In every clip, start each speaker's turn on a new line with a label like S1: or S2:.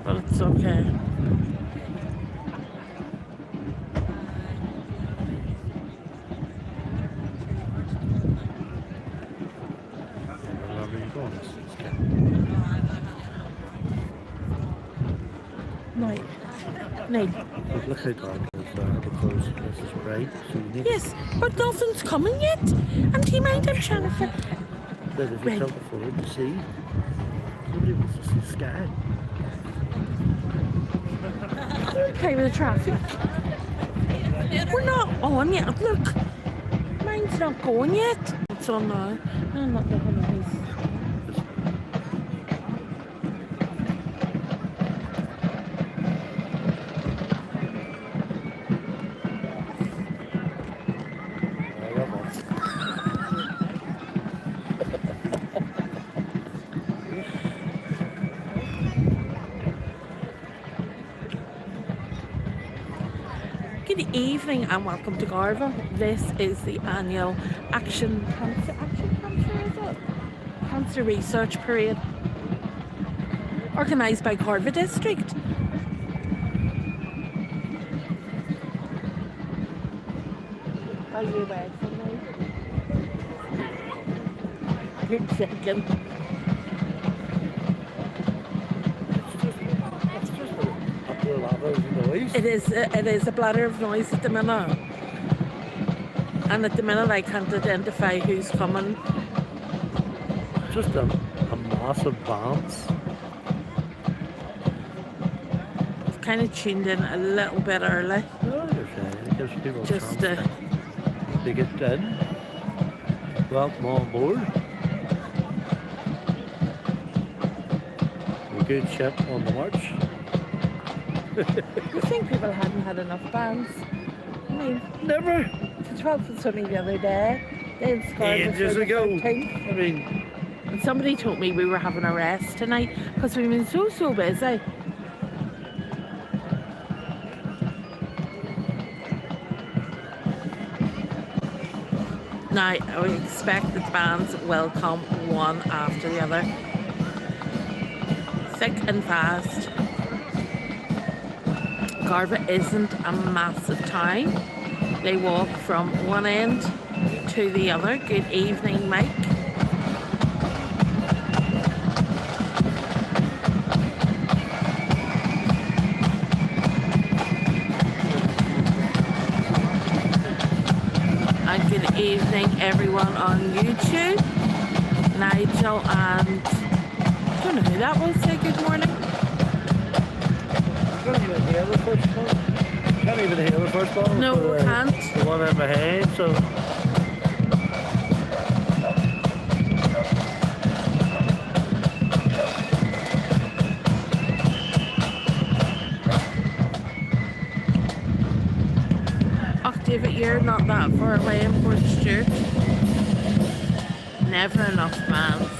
S1: but it's okay.
S2: Wherever you're going, it's
S1: No. No.
S2: But look how dark it is there because this is bright, so you need
S1: Yes, but nothing's coming yet. And do you mind I'm trying to
S2: that if you
S1: Right.
S2: tilt it forward to see, nobody wants to see the sky.
S1: okay with the traffic? We're not on yet. Look, mine's not going yet. It's on now. No, not the noise. Good evening and welcome to Garvagh. This is the annual Cancer Research Parade organised by Garvagh District. Are you away from me? You're checking. It is a bladder of noise at the minute. And at the minute I can't identify who's coming.
S2: Just a massive bounce.
S1: I've kind of tuned in a little bit early.
S2: No, you're fine. It gives people a
S1: Just
S2: chance to get in. Welcome on board. A good ship on the march.
S1: I think people hadn't had enough bands. I mean,
S2: Never.
S1: the 12th was only the other day. Then Scarlett
S2: Ages ago. I
S1: 13th.
S2: mean,
S1: And somebody told me we were having a rest tonight because we've been so busy. Now, I expect that the bands will come one after the other. Thick and fast. Garvagh isn't a massive town. They walk from one end to the other. Good evening, Mike. And good evening, everyone on YouTube. Nigel and I don't know who that was. Say good morning.
S2: can't even hear the first one. Can't even hear the first one.
S1: No, we can't.
S2: The one in my head, so.
S1: Octave, you're not that far away in Port Stewart. Never enough bands.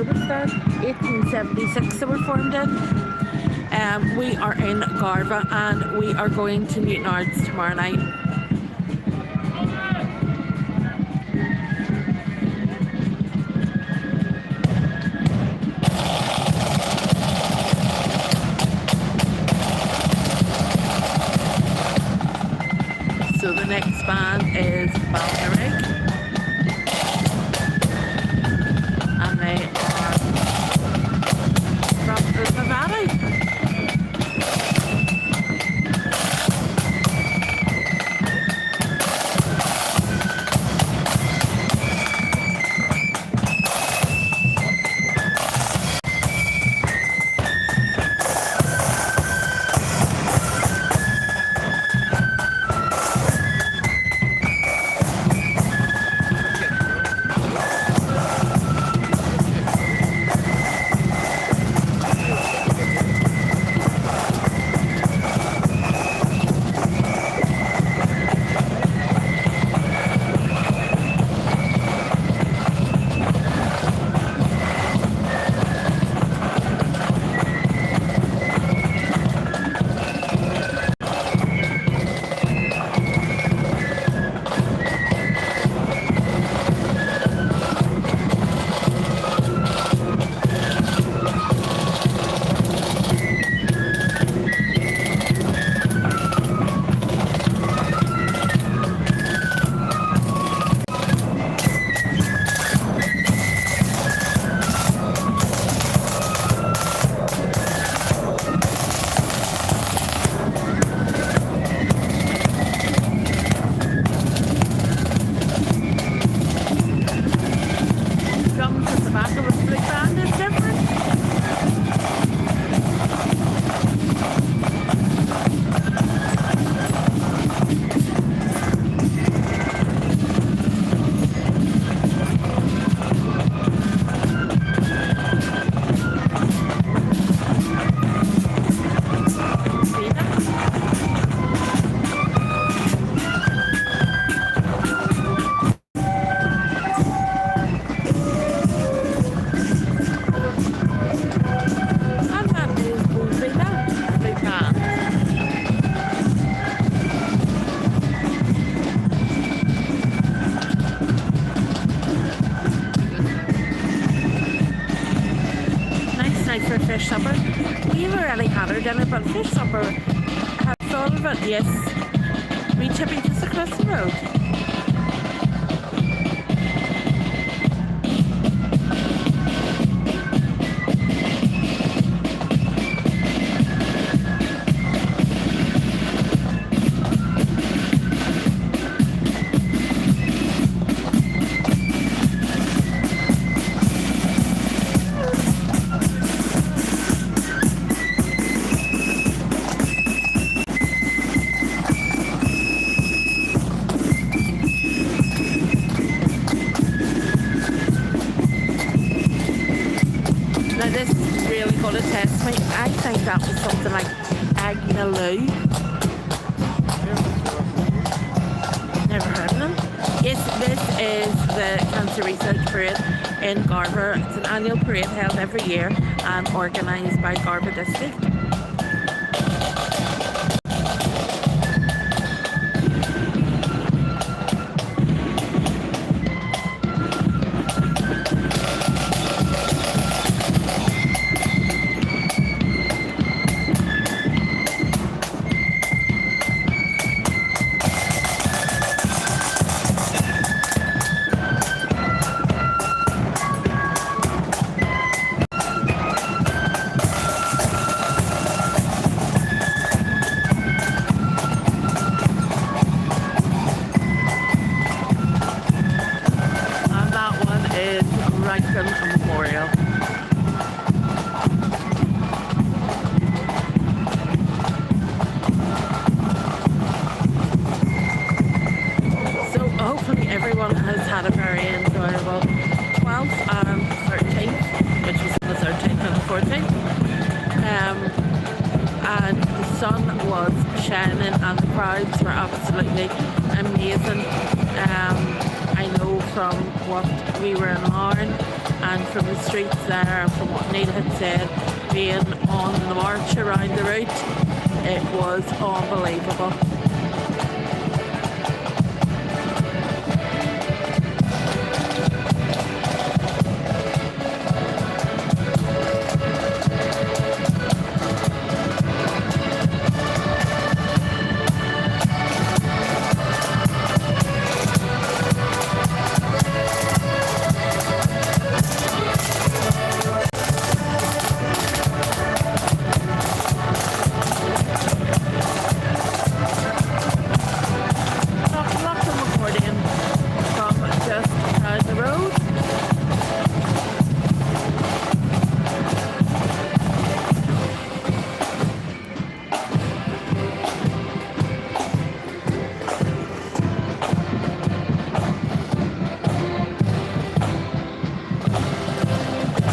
S1: noticed that 1876 they were formed in. We are in Garvagh and we are going to Newtonards tomorrow night. So the next band is Londonderry, and they are from Garvagh. For fish supper. We've already had our dinner, but fish supper, I have thought of it, yes. We chipping just across the road. This is really going to test me. I think that was something like Agnaloo. Never heard of them. Yes, this is the Cancer Research Parade in Garvagh. It's an annual parade held every year and organised by Garvagh District. Memorial. So hopefully everyone has had a very enjoyable 12th and 13th, which was the 13th and the 14th. And the sun was shining and the crowds were absolutely amazing. I know from what we were in Larne and from the streets there, and from what Neil had said, being on the march around the route, it was unbelievable. Lots of accordion from just down the road.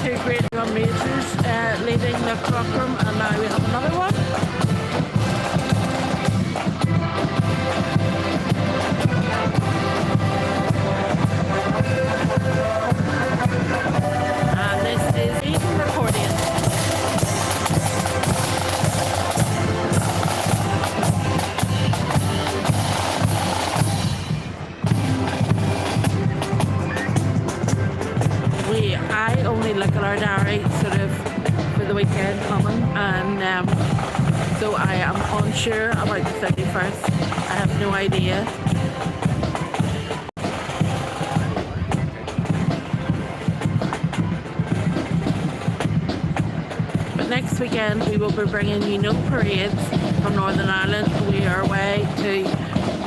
S1: Two great drum majors leading the clockroom, and now we have another one. And this is Eden accordion. I only look at our diary sort of for the weekend coming, and so I am unsure about the 31st. I have no idea. But next weekend we will be bringing you no parades from Northern Ireland. We are away to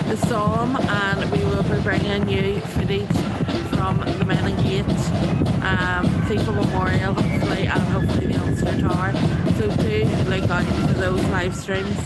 S1: the Somme, and we will be bringing you footage from the Menin Gate, FIFA Memorial, hopefully, and hopefully the Ulster Tower. So do look out for those live streams.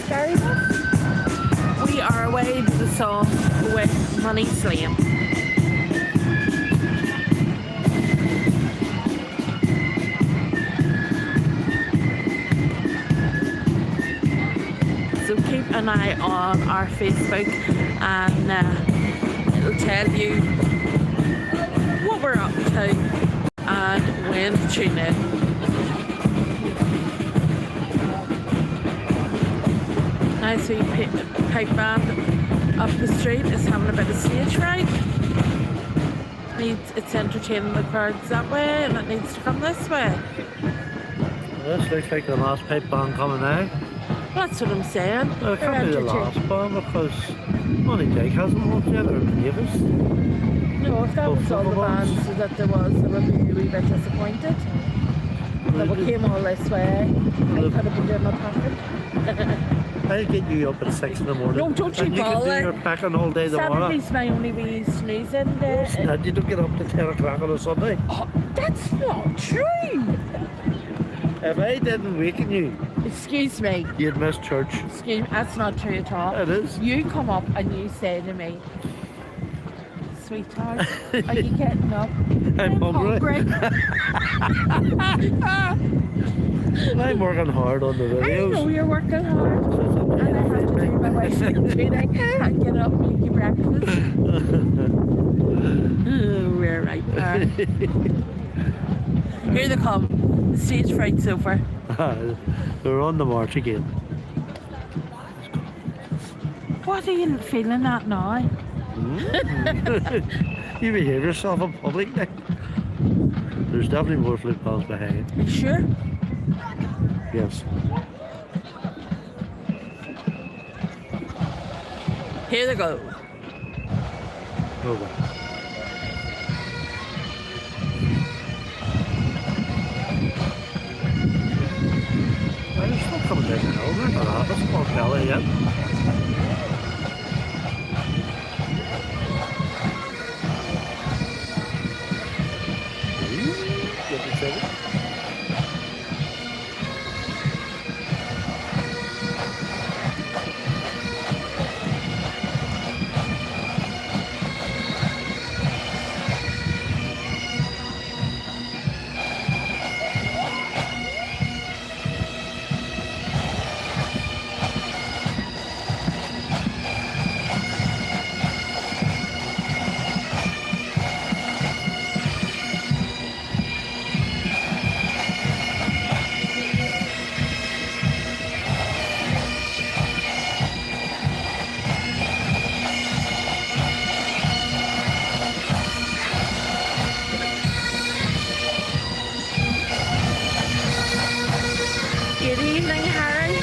S1: Garvagh. We are away to the Somme with Money Slaying. So keep an eye on our Facebook, and it'll tell you what we're up to and when to tune in. Nice wee pipe band up the street is having a bit of stage fright. It's entertaining the crowds that way, and it needs to come this way.
S2: This looks like the last pipe band coming now.
S1: That's what I'm saying.
S2: Well, it can't be the last band because Money Dig hasn't worked yet, or Davis.
S1: No, if that was all the bands that there was, I would be a wee bit disappointed. That we came all this way. I could have been doing my packing.
S2: I'll get you up at 6 in the morning.
S1: No, don't you
S2: and you can do your packing all day tomorrow.
S1: Saturday's my only wee snoozing day.
S2: You don't get up to 10 o'clock on a Sunday.
S1: Oh, that's not true.
S2: If I didn't waken you,
S1: excuse me,
S2: you'd miss church.
S1: Excuse me, that's not true at all.
S2: It is.
S1: You come up and you say to me, sweetheart, are you getting up?
S2: I'm hungry. I'm working hard on the videos.
S1: I know you're working hard. And I have to do my wife's duty and get up and make you breakfast. Oh, we're right there. Here they come. The stage fright's over.
S2: We're on the march again.
S1: What are you feeling at now?
S2: You behave yourself in public now. There's definitely more flip balls behind.
S1: You sure?
S2: Yes.
S1: Here they go.
S2: Over. There's still coming down the hill. Remember that? That's Port Kelly yet. Get excited.
S1: Good evening, Harry.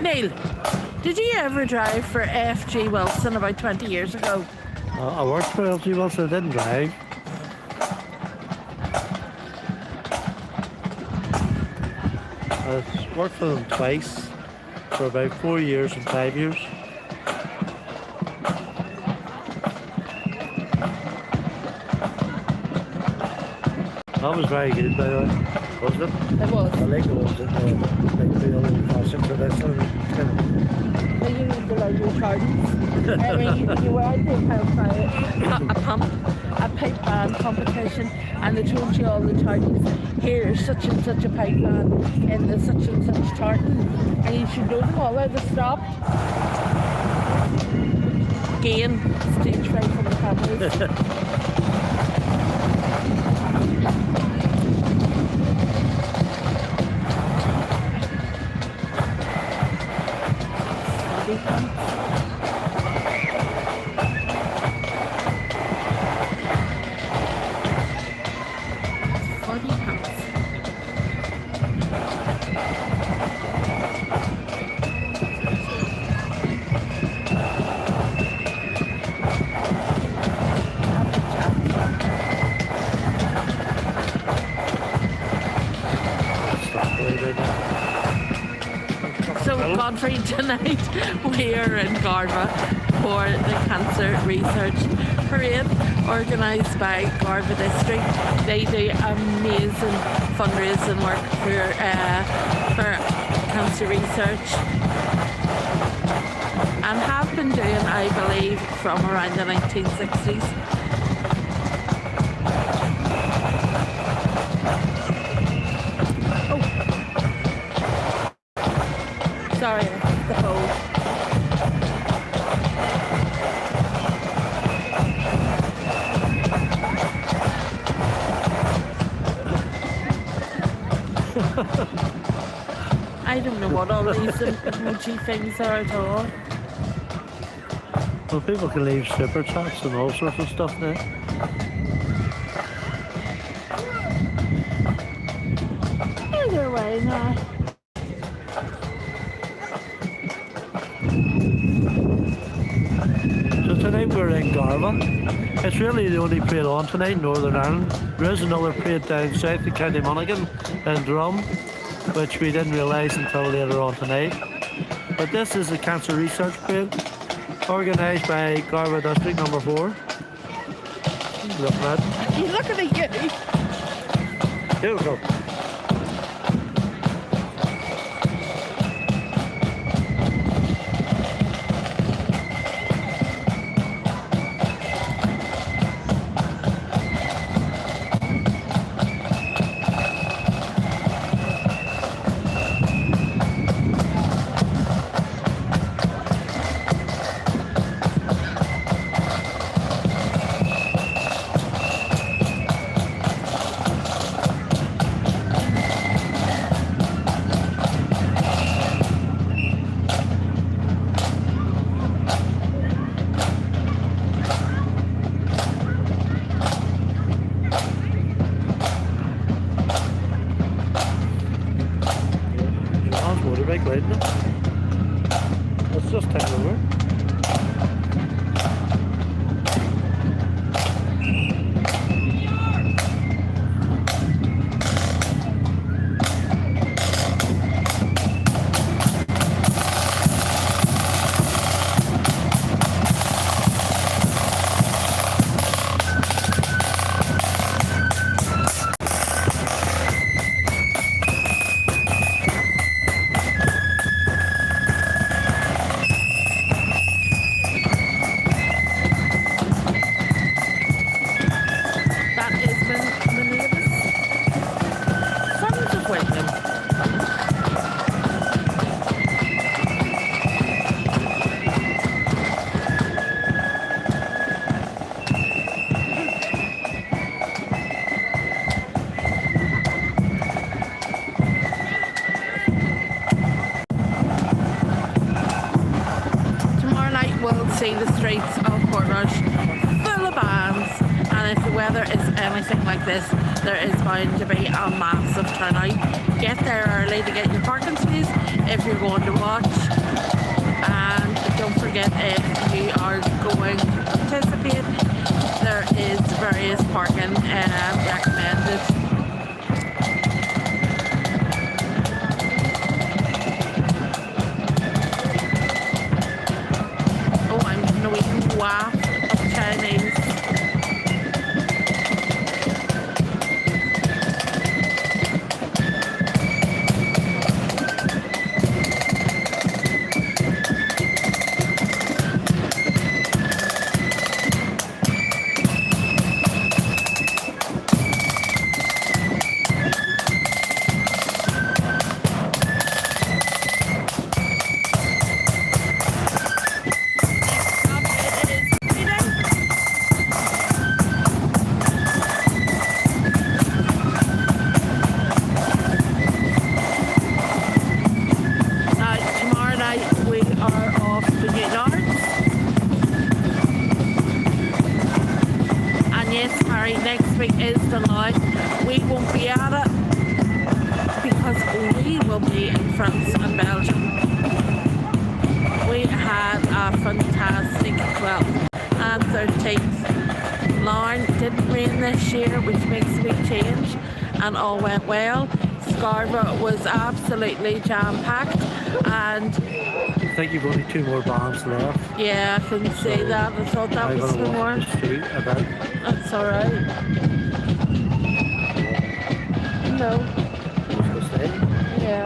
S1: Neil, did you ever drive for F.G. Wilson about 20 years ago?
S2: I worked for LG Wilson, I didn't drive. I worked for them twice, for about 4 years and 5 years. That was very good, by the way, wasn't it?
S1: It was.
S2: I like the ones that the old fashioned traditional kind of.
S1: You need to learn your charges. I mean, you were out there kind of a pump, a pipe band competition, and they told you all the charges. Here's such and such a pipe band in the such and such tartan, and you should know them all at the stop. Gain stage fright from the cameras. So Godfrey, tonight we are in Garvagh for the Cancer Research Parade organised by Garvagh District. They do amazing fundraising work for cancer research and have been doing, I believe, from around the 1960s. Sorry, the phone. I don't know what all these emoji things are at all.
S2: Well, people can leave super chats and all sorts of stuff now.
S1: Either way now.
S2: So tonight we're in Garvagh. It's really the only parade on tonight in Northern Ireland. There is another parade down south in County Monaghan in Drum, which we didn't realise until later on tonight. But this is the Cancer Research Parade, organised by Garvagh District number 4. Looking at.
S1: You're looking at you.
S2: Here we go.
S1: of Portrush, full of bands, and if the weather is anything like this, there is bound to be a massive turnout. Get there early to get your parking space if you're going to watch, and don't forget, if you are going to participate, there is various parking recommended. Waft of Chinese. Next week is the night. We won't be at it because we will be in France and Belgium. We had a fantastic 12th and 13th. Larne didn't rain this year, which makes a big change, and all went well. Garvagh was absolutely jam-packed, and
S2: I think you've only 2 more bands left.
S1: yeah, I couldn't say that. I thought that was the more. That's alright. No. Yeah.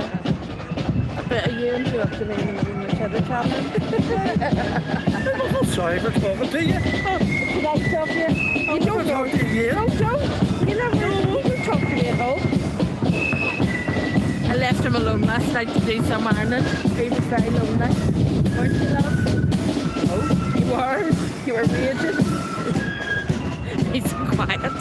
S1: But you interrupted me in the middle of the cheddar challenge.
S2: I'm sorry for talking to you.
S1: Did I stop you? You don't
S2: talk to you.
S1: Don't. You never talk to me at all. I left him alone last night to do some ironing. He was very lonely. Weren't you, love? Oh, you were? You were raging? He's quiet.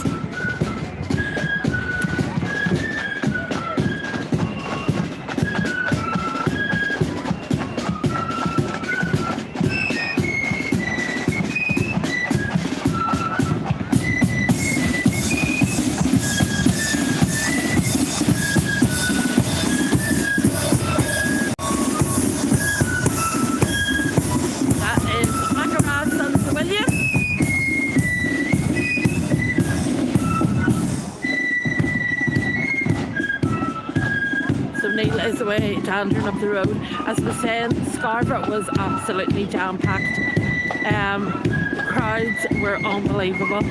S1: Is away dandering up the road. As we said, Garvagh was absolutely jam-packed. The crowds were unbelievable.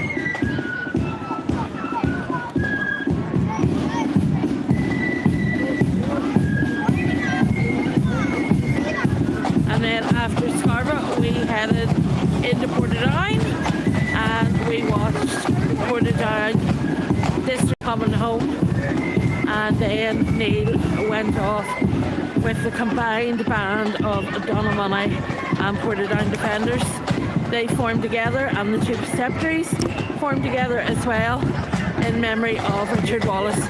S1: And then after Garvagh, we headed into Portadown, and we watched Portadown District coming home. And then Neil went off with the combined band of Donamoney and Portadown Defenders. They formed together, and the Tube Sceptres formed together as well, in memory of Richard Wallace,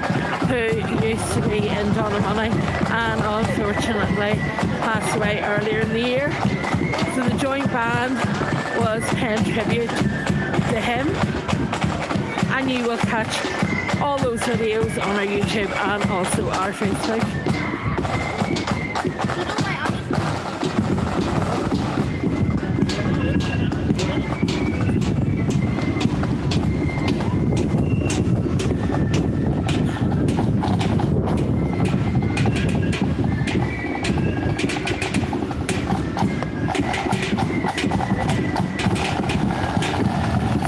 S1: who used to be in Donamoney and unfortunately passed away earlier in the year. So the joint band was paying tribute to him, and you will catch all those videos on our YouTube and also our Facebook.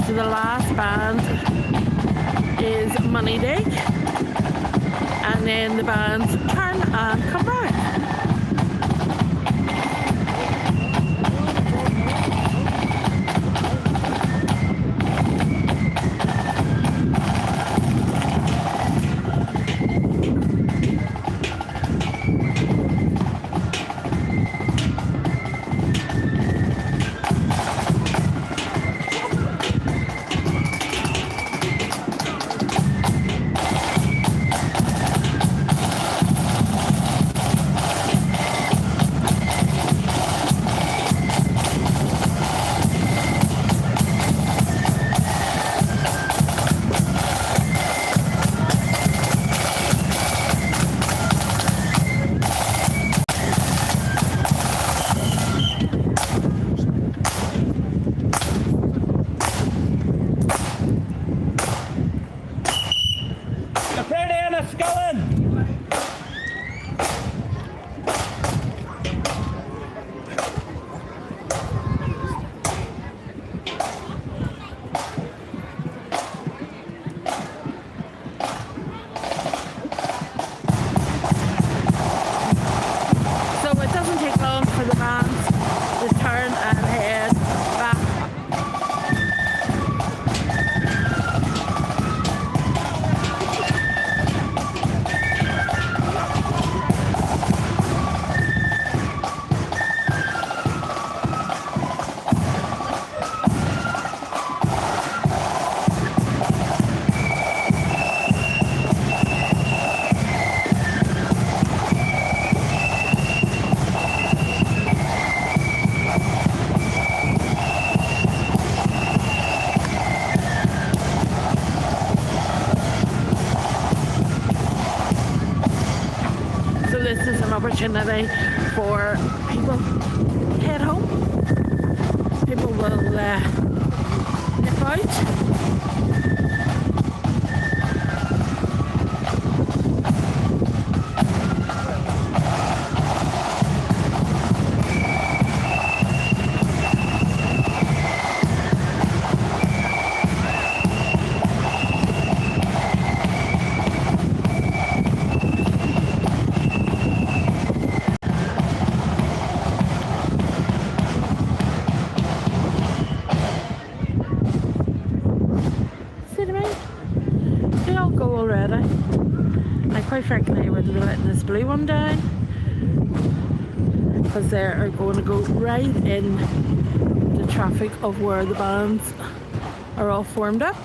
S1: So the last band is Money Day, and then the bands turn and come back. opportunity for people to head home. People will nip out. They all go already. I quite frankly wouldn't be letting this blue one down because they are going to go right in the traffic of where the bands are all formed up.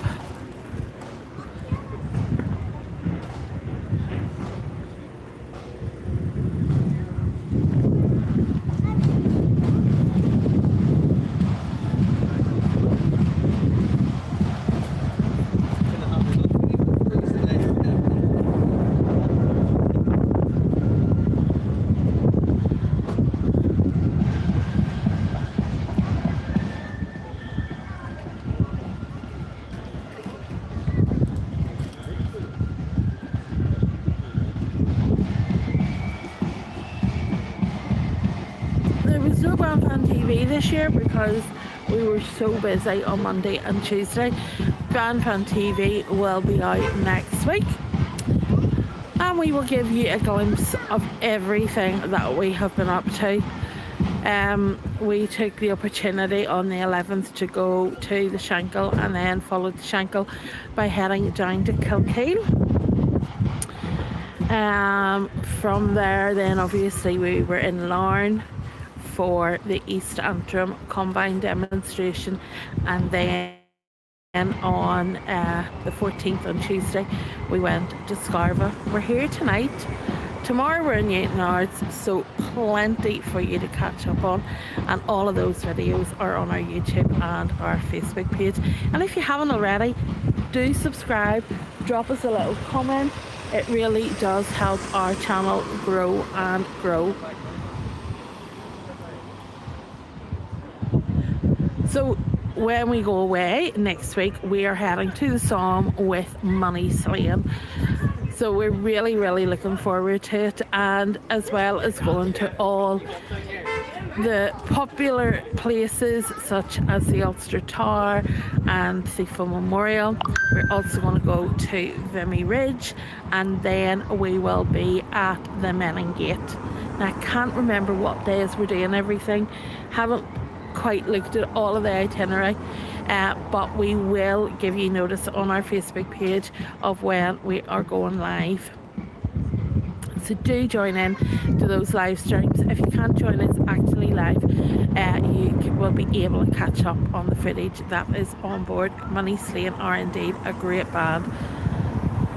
S1: There was no Garvagh TV this year because we were so busy on Monday and Tuesday. Garvagh TV will be out next week, and we will give you a glimpse of everything that we have been up to. We took the opportunity on the 11th to go to the Shankill and then followed the Shankill by heading down to Kilkeel. From there then obviously we were in Larne for the East Antrim Combine demonstration, and then on the 14th on Tuesday we went to Garvagh. We're here tonight. Tomorrow we're in Newtownards, so plenty for you to catch up on, and all of those videos are on our YouTube and our Facebook page. And if you haven't already, do subscribe, drop us a little comment. It really does help our channel grow and grow. So when we go away next week, we are heading to the Somme with Money Slaying. So we're really looking forward to it, and as well as going to all the popular places such as the Ulster Tower and the Thief Memorial. We're also going to go to Vimy Ridge, and then we will be at the Menin Gate. Now I can't remember what days we're doing everything, haven't quite looked at all of the itinerary, but we will give you notice on our Facebook page of when we are going live. So do join in to those live streams. If you can't join us actually live, you will be able to catch up on the footage that is on board. Money Slaying are indeed a great band.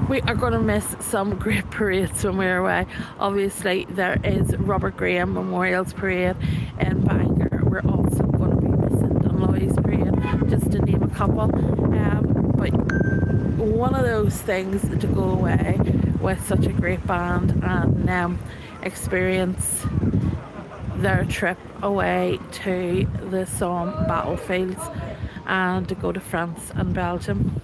S1: We are going to miss some great parades when we're away. Obviously there is Robert Graham Memorial's Parade in Bangor. We're also going to be missing Dunloy's Parade, just to name a couple. But one of those things to go away with such a great band and experience their trip away to the Somme battlefields and to go to France and Belgium.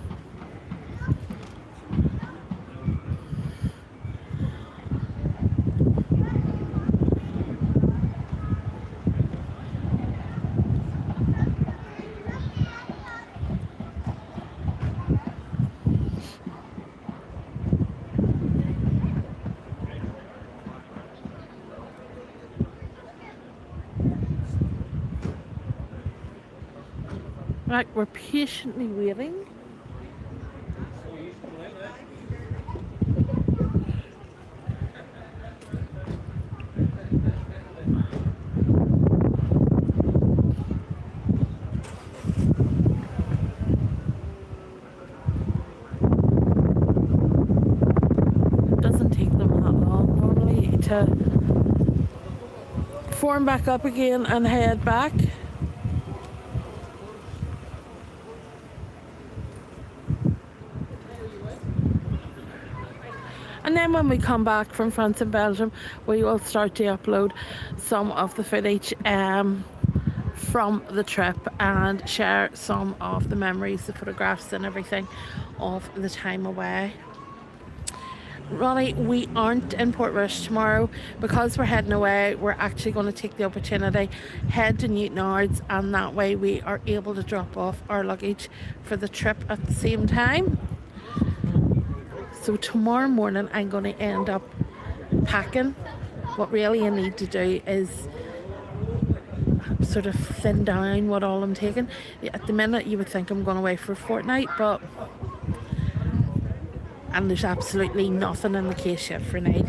S1: Right, we're patiently waiting. It doesn't take them that long normally to form back up again and head back. And then when we come back from France and Belgium, we will start to upload some of the footage from the trip and share some of the memories, the photographs and everything of the time away. Ronnie, we aren't in Portrush tomorrow because we're heading away. We're actually going to take the opportunity, head to Newtonards, and that way we are able to drop off our luggage for the trip at the same time. So tomorrow morning I'm going to end up packing. What really I need to do is sort of thin down what all I'm taking. At the minute you would think I'm going away for a fortnight, and there's absolutely nothing in the case yet for Neil.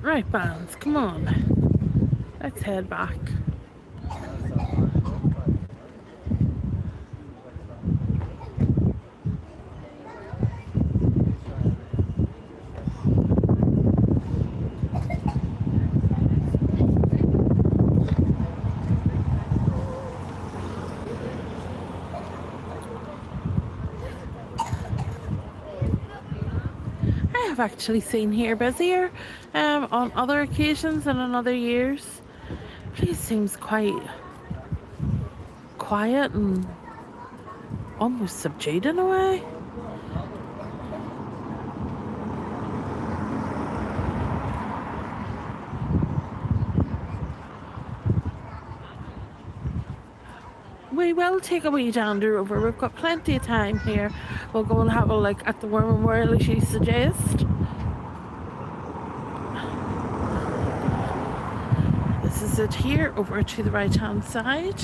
S1: Right, bands, come on. Let's head back. I've actually seen here busier on other occasions and on other years. The place seems quite quiet and almost subdued in a way. We will take a wee dander over. We've got plenty of time here. We'll go and have a look at the War Memorial as you suggest. This is it here, over to the right hand side.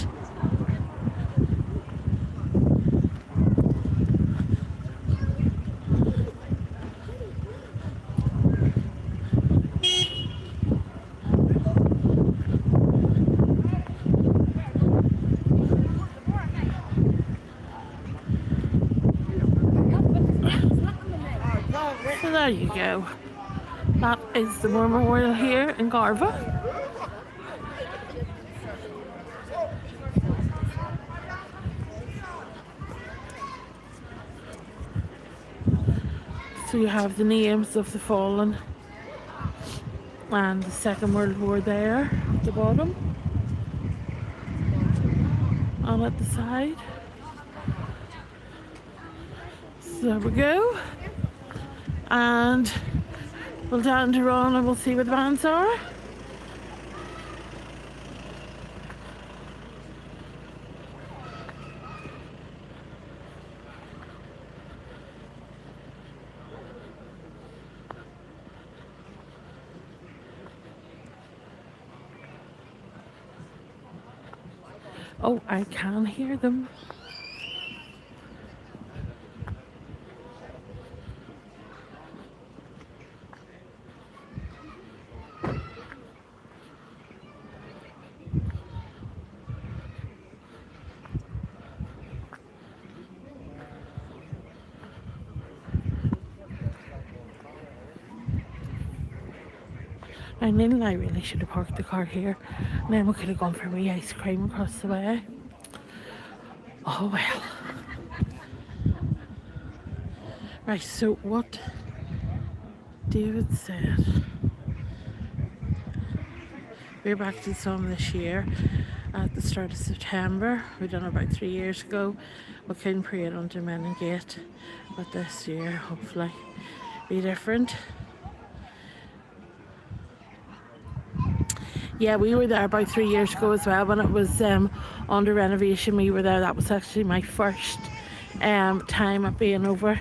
S1: So there you go. That is the War Memorial here in Garvagh. So you have the names of the fallen and the Second World War there at the bottom and at the side. So there we go. And we'll dander on and we'll see what the bands are. Oh, I can hear them. I knew I really should have parked the car here, and then we could have gone for a wee ice cream across the way. Oh well. Right, so what David said. We're back to the Somme this year at the start of September. We done it about 3 years ago. We couldn't parade on Dominion Gate, but this year hopefully be different. Yeah, we were there about 3 years ago as well when it was under renovation. We were there. That was actually my first time at being over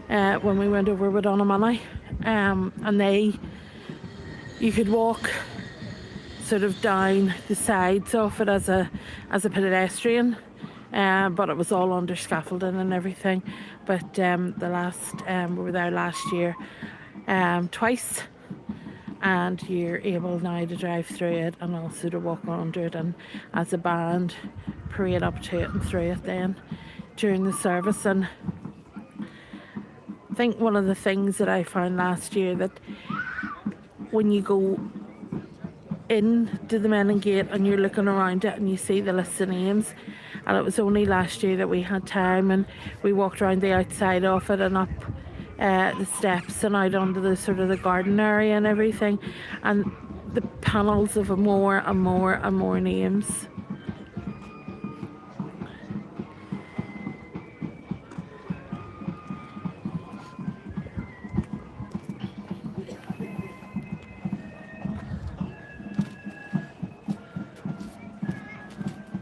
S1: when we went over with Anna Money. And you could walk sort of down the sides of it as a pedestrian, but it was all under scaffolding and everything. But we were there last year twice. and you're able now to drive through it and also to walk under it, and as a band parade up to it and through it then during the service. And I think one of the things that I found last year, that when you go into the Menin Gate and you're looking around it and you see the list of names, and it was only last year that we had time and we walked around the outside of it and up the steps and out onto the sort of the garden area and everything, and the panels of more and more and more names.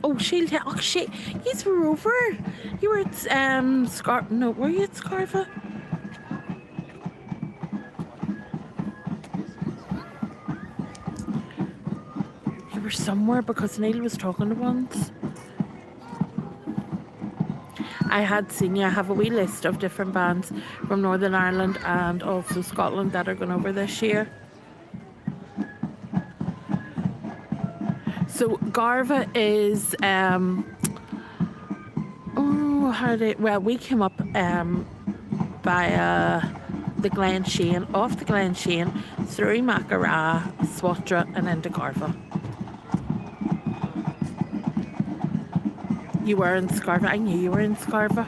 S1: Oh, Shield, oh shit, you were over. You were at no, were you at Garvagh? You were somewhere because Neil was talking to once. I had seen you. I have a wee list of different bands from Northern Ireland and also Scotland that are going over this year. So Garvagh is we came up via the Glen Shane, off the Glen Shane, through Macara, Swatra and into Garvagh. You were in Garvagh. I knew you were in Garvagh.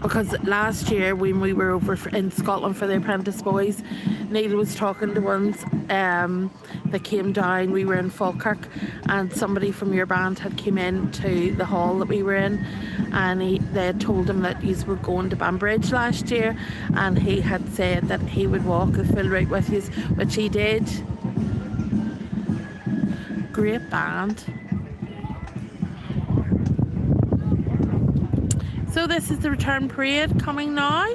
S1: Because last year when we were over in Scotland for the Apprentice Boys, Neil was talking to ones that came down. We were in Falkirk and somebody from your band had come in to the hall that we were in, and they had told him that you were going to Banbridge last year, and he had said that he would walk the full route with you, which he did. Great band. So this is the return parade coming now.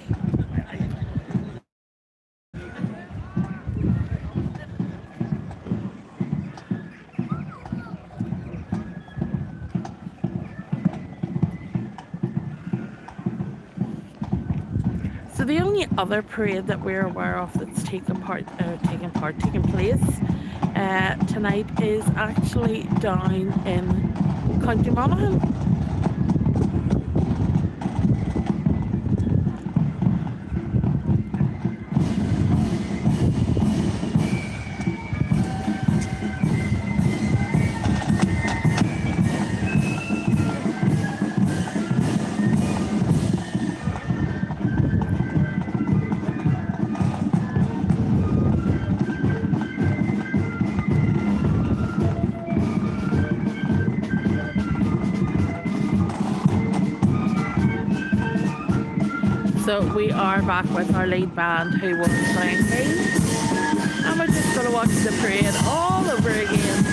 S1: So the only other parade that we're aware of that's taking place tonight is actually down in County Monaghan. So we are back with our lead band who was playing keys, and we're just going to watch the parade all over again.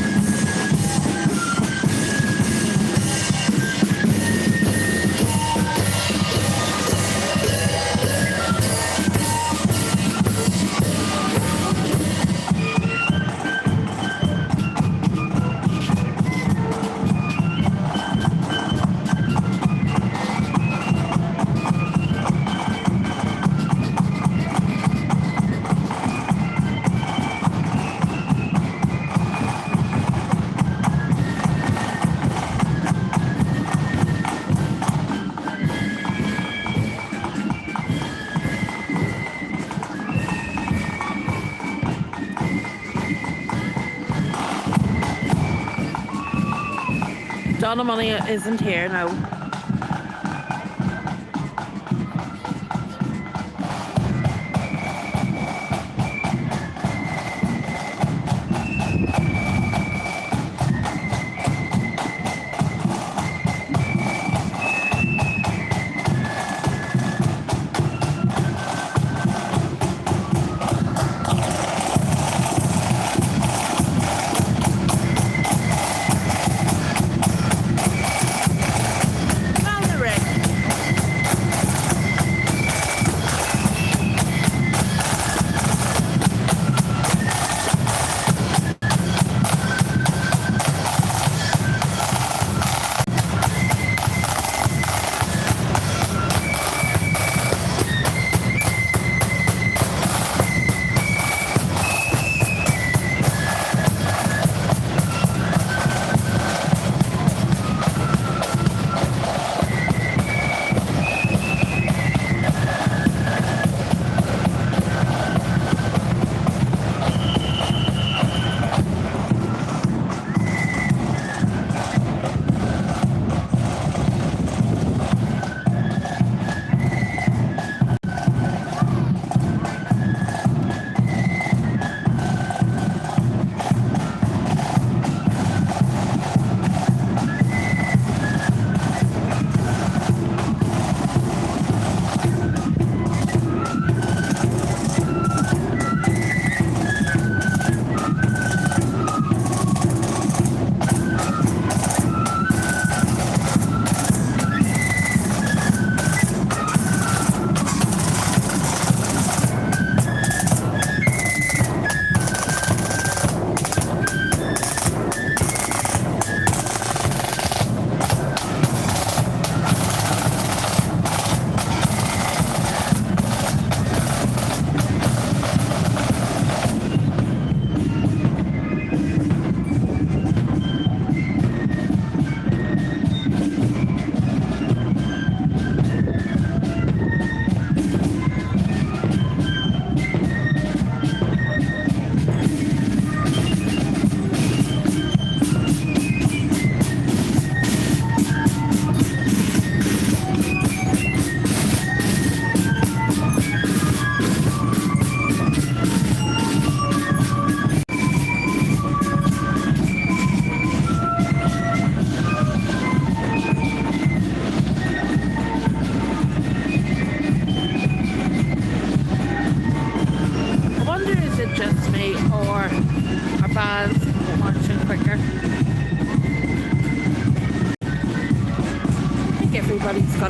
S1: Donna Money isn't here now.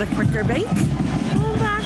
S1: a quicker beat. Come back.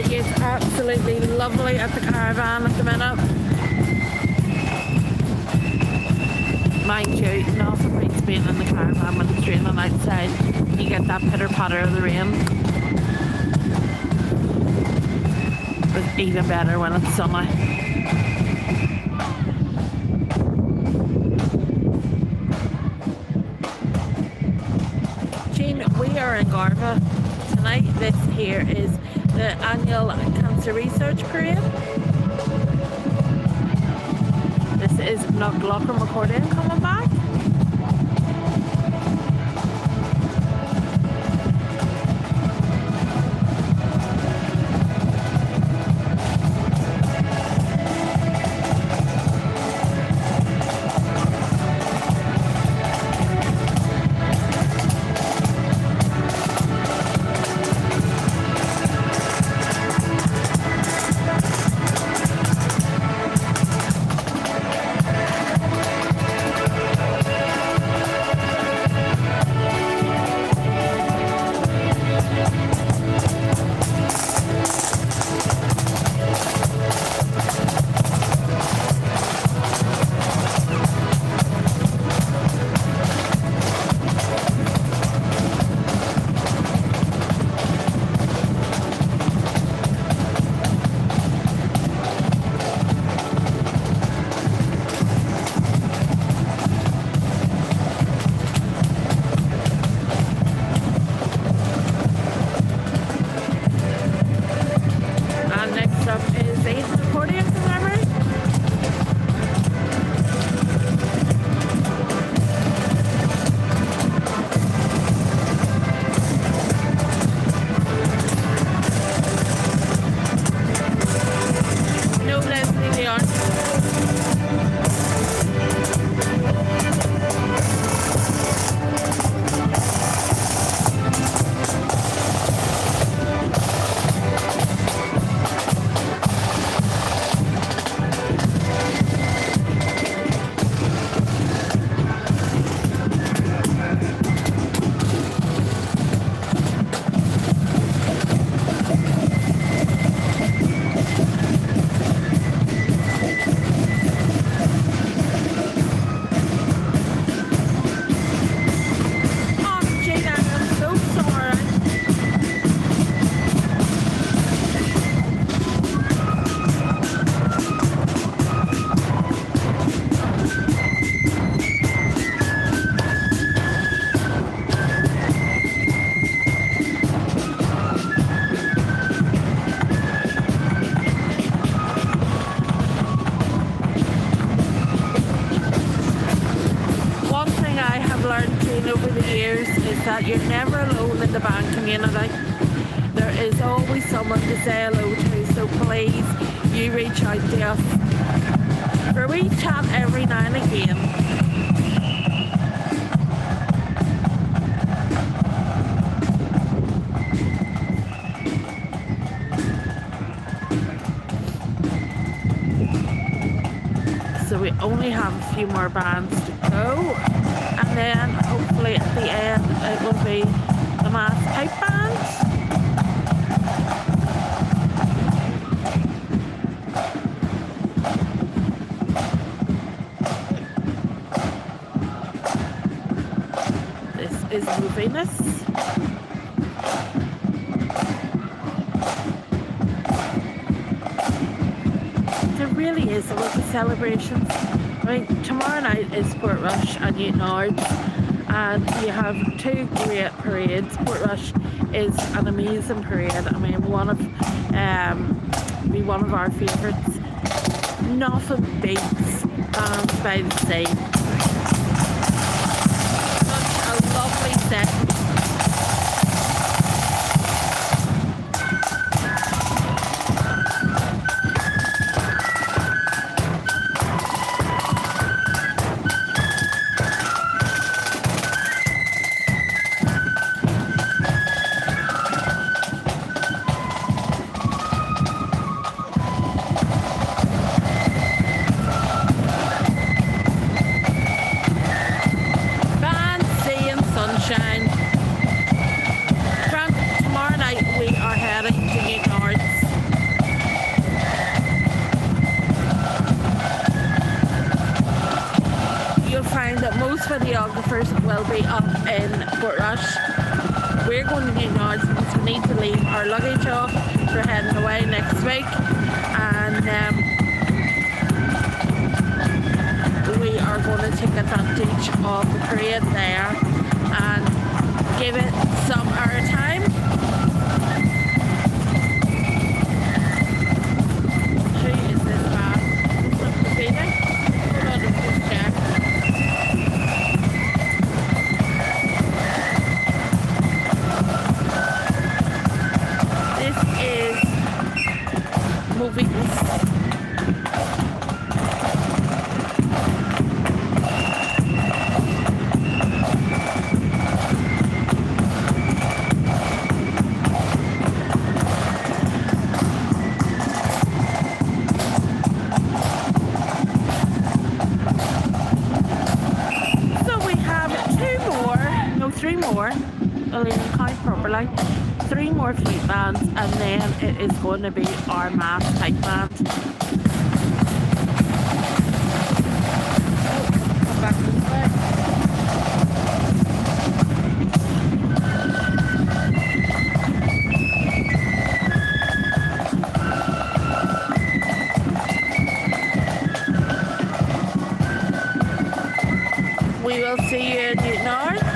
S1: It's absolutely lovely at the caravan at the minute. Mind you, nothing beats being in the caravan when it's raining outside. You get that pitter patter of the rain. It's even better when it's sunny. Jean, we are in Garvagh tonight. This here is the annual Cancer Research Parade. This is Knocklocker accordion coming back. that you're never alone in the band community. There is always someone to say hello to, so please, you reach out to us. For a wee chat every now and again. So we only have a few more bands to go, and then hopefully at the end it will be the mass pipe band. This is Movinus. Really is a lot of celebrations. I mean, tomorrow night is Portrush and Newtonards, and you have two great parades. Portrush is an amazing parade. I mean, one of our favourites. Nothing beats Bands by the Sea. Such a lovely setting. Tomorrow night we are heading to Newtonards. You'll find that most videographers will be up in Portrush. We're going to Newtonards because we need to leave our luggage off. We're heading away next week, and we are going to take advantage of the parade there and give it some airtime. Who is this man? What's the feeling? Hold on, just check. This is Movinus. Three more, I'll even count properly, 3 more fleet bands, and then it is going to be our mass pipe band. Come back this way. We will see you at Newtonards.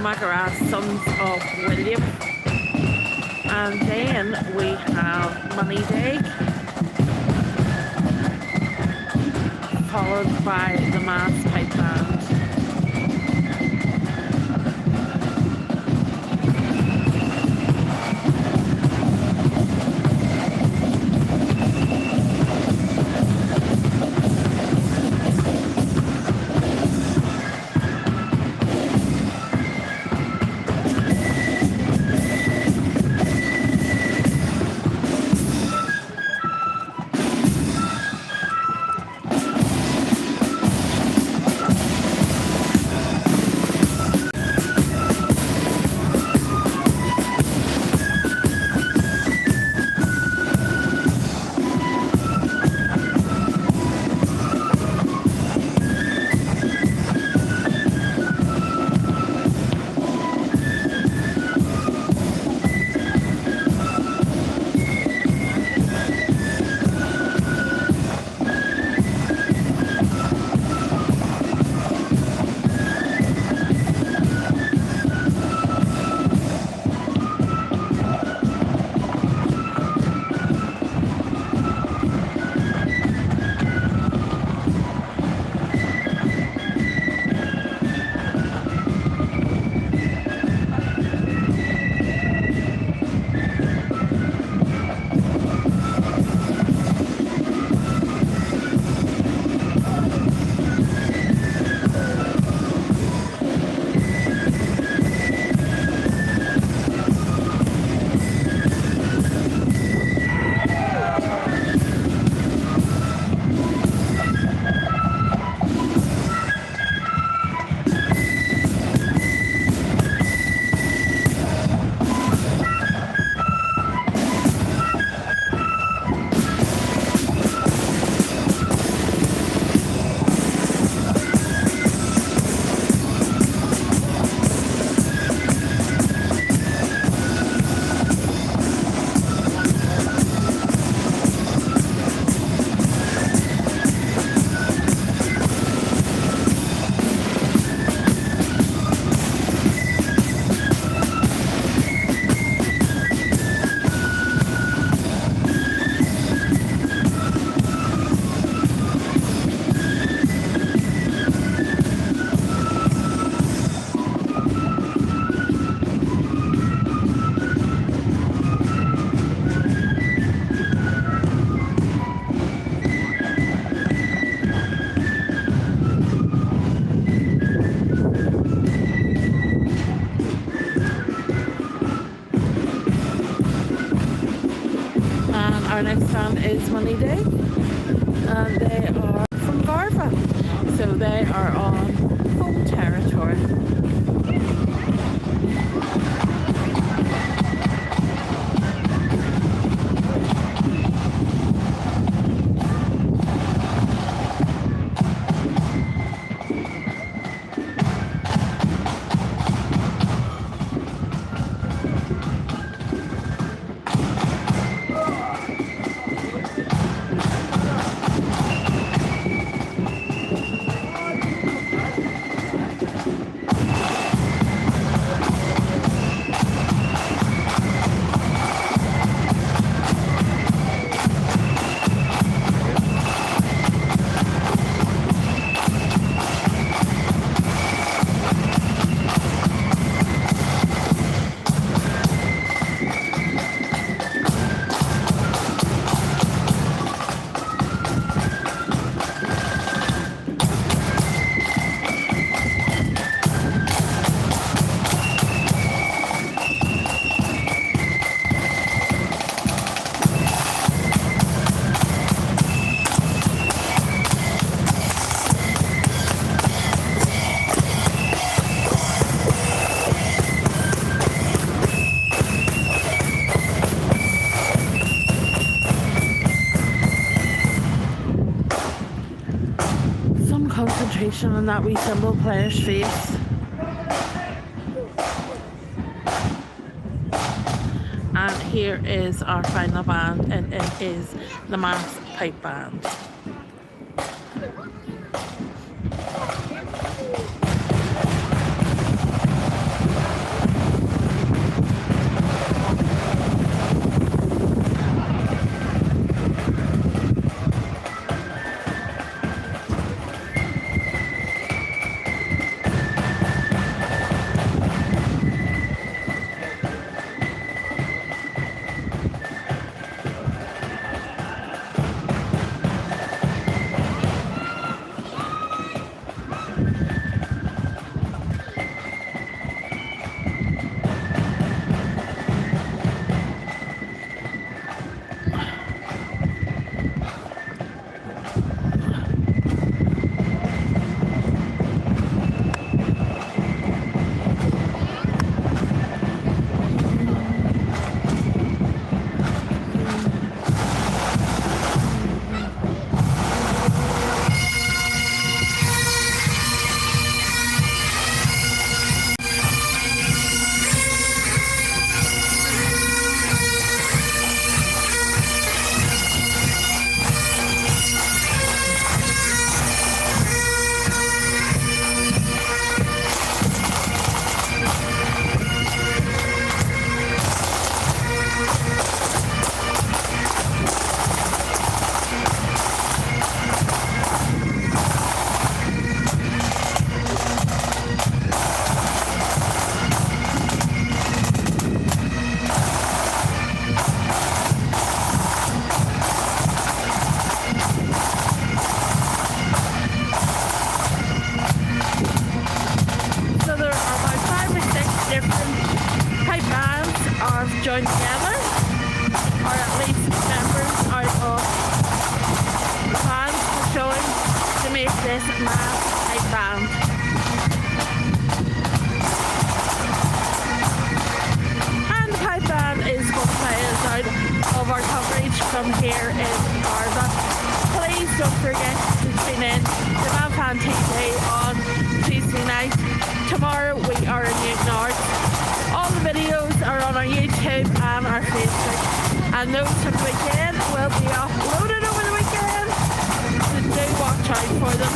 S1: Magareth, Sons of William. And then we have Money Day, followed by the Mass Pipe Band. Our next stand is Money Day, and they are from Garvagh, so they are on home territory. Concentration on that wee cymbal player's face. And here is our final band, and it is the Mass Pipe Band. pipe band. And the pipe band is going to play us out of our coverage from here in Garvagh. Please don't forget to tune in to Fan TV on Tuesday night. Tomorrow we are in Newton North. All the videos are on our YouTube and our Facebook, and those from the weekend will be uploaded over the weekend, so do watch out for them.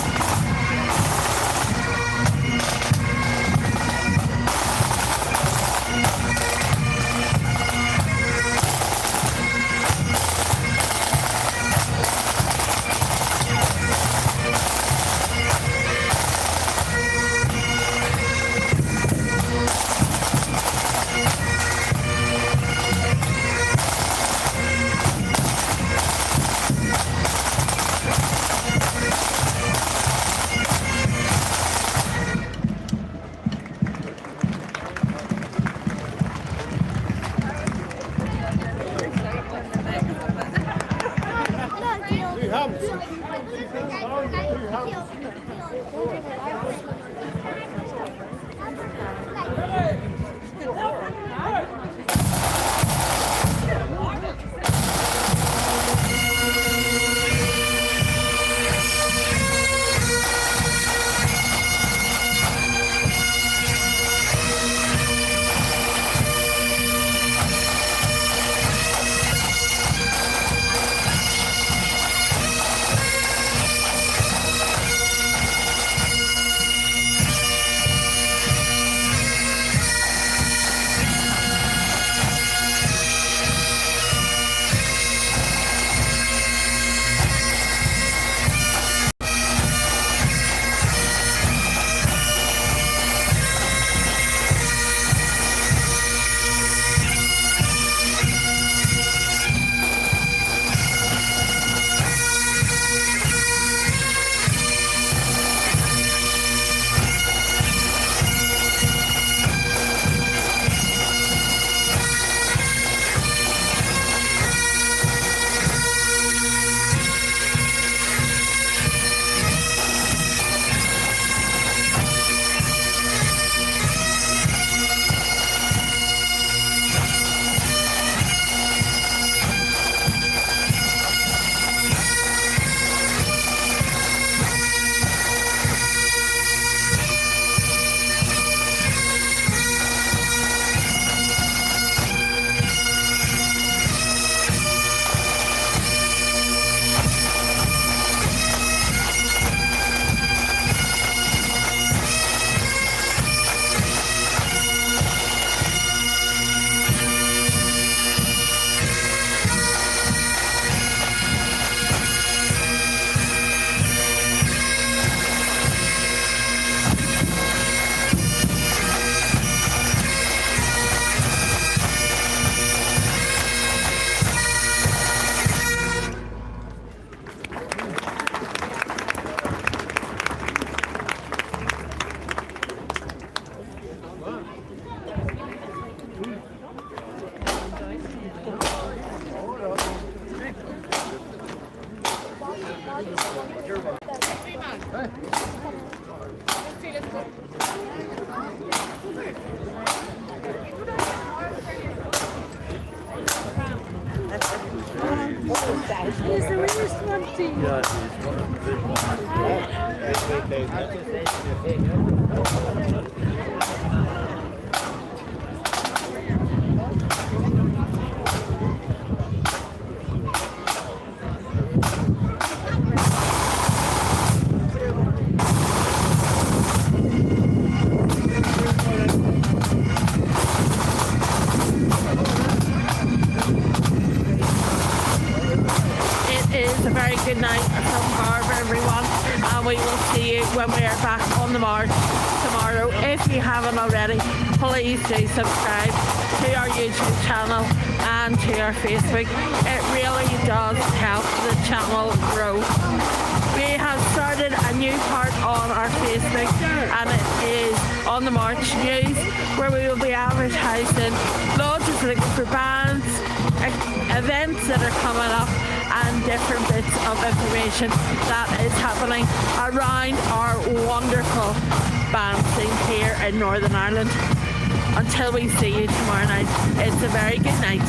S3: Is the weirdest one to you?
S2: Yeah,
S1: Is a very good night from Garvagh, everyone, and we will see you when we are back on the march tomorrow. If you haven't already, please do subscribe to our YouTube channel and to our Facebook. It really does help the channel grow. We have started a new part on our Facebook, and it is On the March News, where we will be advertising loads of links for bands, events that are coming up, and different bits of information that is happening around our wonderful band scene here in Northern Ireland. Until we see you tomorrow night, it's a very good night.